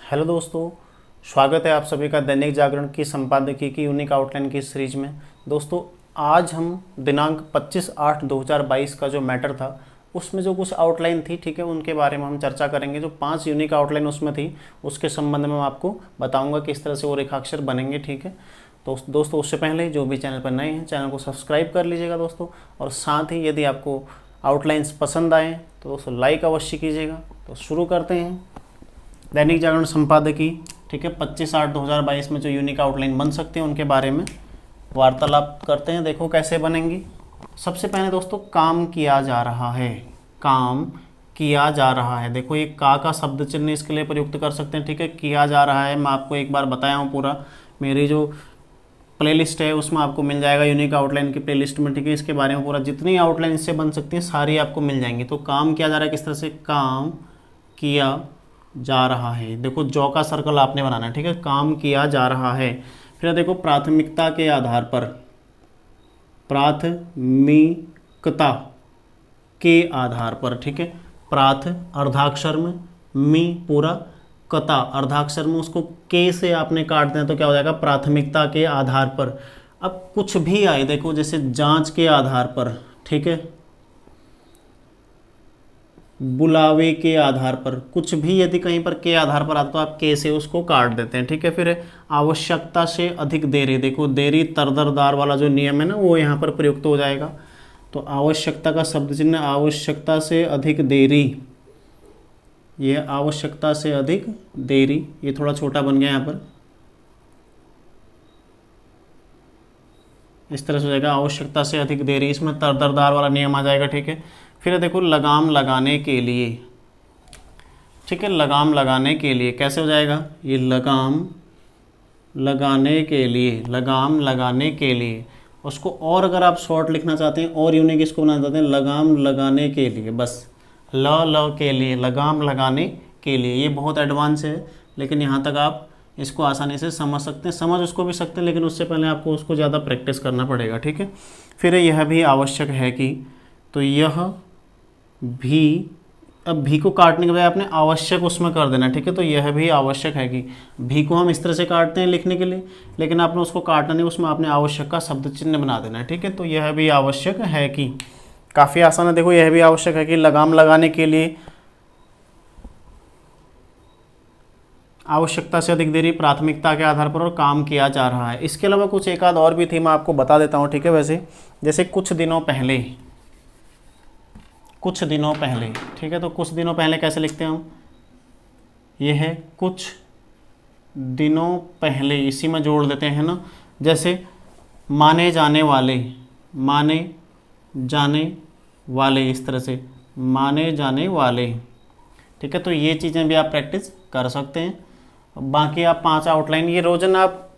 Hello दोस्तों, स्वागत है आप सभी का दैनिक जागरण की संपादकीय की यूनिक आउटलाइन की सीरीज में। दोस्तों, आज हम दिनांक 25/8/2022 का जो मैटर था उसमें जो कुछ आउटलाइन थी, ठीक है, उनके बारे में हम चर्चा करेंगे। जो 5 यूनिक आउटलाइन उसमें थी उसके संबंध में मैं आपको बताऊंगा किस तरह से वो रेखाक्षर बनेंगे, ठीक है। तो दोस्तों, उससे पहले जो भी चैनल पर नए हैं चैनल को सब्सक्राइब कर लीजिएगा दोस्तों, और साथ ही यदि आपको आउटलाइंस पसंद आए तो दोस्तों लाइक अवश्य कीजिएगा। तो शुरू करते हैं दैनिक जागरण संपादकीय, ठीक है, 25/8/2022 में जो यूनिक आउटलाइन बन सकते हैं उनके बारे में वार्तालाप करते हैं। देखो कैसे बनेंगी। सबसे पहले दोस्तों, काम किया जा रहा है। काम किया जा रहा है, देखो ये का शब्द चिन्ह इसके लिए प्रयुक्त कर सकते हैं, ठीक है। किया जा रहा है, मैं आपको एक बार बताया हूँ पूरा, मेरी जो प्लेलिस्ट है उसमें आपको मिल जाएगा, यूनिक आउटलाइन की प्लेलिस्ट में, ठीक है। इसके बारे में पूरा जितनी आउटलाइन इससे बन सकती हैं सारी आपको मिल जाएंगी। तो काम किया जा रहा है, किस तरह से काम किया जा रहा है, देखो जौ का सर्कल आपने बनाना है, ठीक है। काम किया जा रहा है। फिर देखो प्राथमिकता के आधार पर, प्राथमिकता के आधार पर, ठीक है। प्राथ अर्धाक्षर में, मी पूरा, कता अर्धाक्षर में, उसको के से आपने काट देना तो क्या हो जाएगा, प्राथमिकता के आधार पर। अब कुछ भी आए, देखो जैसे जांच के आधार पर, ठीक है, बुलावे के आधार पर, कुछ भी यदि कहीं पर के आधार पर आता तो आप के से उसको काट देते हैं, ठीक है। फिर आवश्यकता से अधिक देरी, देखो देरी तरदरदार वाला जो नियम है ना वो यहाँ पर प्रयुक्त हो जाएगा। तो आवश्यकता का शब्द चिन्ह, आवश्यकता से अधिक देरी, ये आवश्यकता से अधिक देरी, ये थोड़ा छोटा बन गया यहाँ पर, इस तरह से हो जाएगा, आवश्यकता से अधिक देरी, इसमें तरदरदार वाला नियम आ जाएगा, ठीक है। फिर देखो लगाम लगाने के लिए, ठीक है, लगाम लगाने के लिए कैसे हो जाएगा, ये लगाम लगाने के लिए, लगाम लगाने के लिए, उसको और अगर आप शॉर्ट लिखना चाहते हैं और यूनिक इसको बनाना चाहते हैं, लगाम लगाने के लिए, बस ल के लिए, लगाम लगाने के लिए। ये बहुत एडवांस है लेकिन यहाँ तक आप इसको आसानी से समझ सकते हैं, समझ उसको भी सकते हैं, लेकिन उससे पहले आपको उसको ज़्यादा प्रैक्टिस करना पड़ेगा, ठीक है। फिर यह भी आवश्यक है कि, तो यह भी, अब भी को काटने के बजाय आपने आवश्यक उसमें कर देना, ठीक है। तो यह भी आवश्यक है कि, भी को हम इस तरह से काटते हैं लिखने के लिए, लेकिन आपने उसको काटना नहीं, उसमें आपने आवश्यक का शब्द चिन्ह बना देना है, ठीक है। तो यह भी आवश्यक है कि, काफ़ी आसान है। देखो यह भी आवश्यक है कि लगाम लगाने के लिए, आवश्यकता से अधिक देरी, प्राथमिकता के आधार पर, और काम किया जा रहा है। इसके अलावा कुछ एक आध और भी थी, मैं आपको बता देता हूँ, ठीक है। वैसे जैसे कुछ दिनों पहले, कुछ दिनों पहले, ठीक है। तो कुछ दिनों पहले कैसे लिखते हैं हम, ये है कुछ दिनों पहले, इसी में जोड़ देते हैं ना। जैसे माने जाने वाले, माने जाने वाले, इस तरह से माने जाने वाले, ठीक है। तो ये चीज़ें भी आप प्रैक्टिस कर सकते हैं। बाकी आप 5 आउटलाइन ये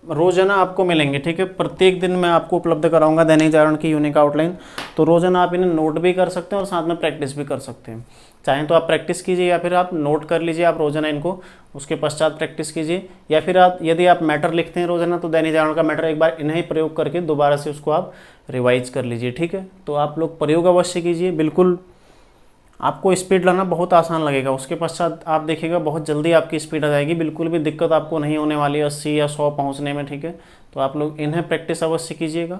रोजाना आपको मिलेंगे, ठीक है। प्रत्येक दिन मैं आपको उपलब्ध कराऊंगा दैनिक जागरण की यूनिक आउटलाइन। तो रोजाना आप इन्हें नोट भी कर सकते हैं और साथ में प्रैक्टिस भी कर सकते हैं। चाहें तो आप प्रैक्टिस कीजिए या फिर आप नोट कर लीजिए आप रोजाना इनको, उसके पश्चात प्रैक्टिस कीजिए। या फिर आप यदि आप मैटर लिखते हैं रोजाना तो दैनिक जागरण का मैटर एक बार इन्हें प्रयोग करके दोबारा से उसको आप रिवाइज कर लीजिए, ठीक है। तो आप लोग प्रयोग अवश्य कीजिए, बिल्कुल आपको स्पीड लाना बहुत आसान लगेगा। उसके पश्चात आप देखिएगा बहुत जल्दी आपकी स्पीड आ जाएगी, बिल्कुल भी दिक्कत आपको नहीं होने वाली है 80 या 100 पहुंचने में, ठीक है। तो आप लोग इन्हें प्रैक्टिस अवश्य कीजिएगा।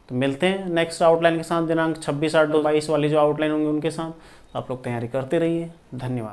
तो मिलते हैं नेक्स्ट आउटलाइन के साथ दिनांक 26/8/2022 वाली जो आउटलाइन होंगी उनके साथ। आप लोग तैयारी करते रहिए। धन्यवाद।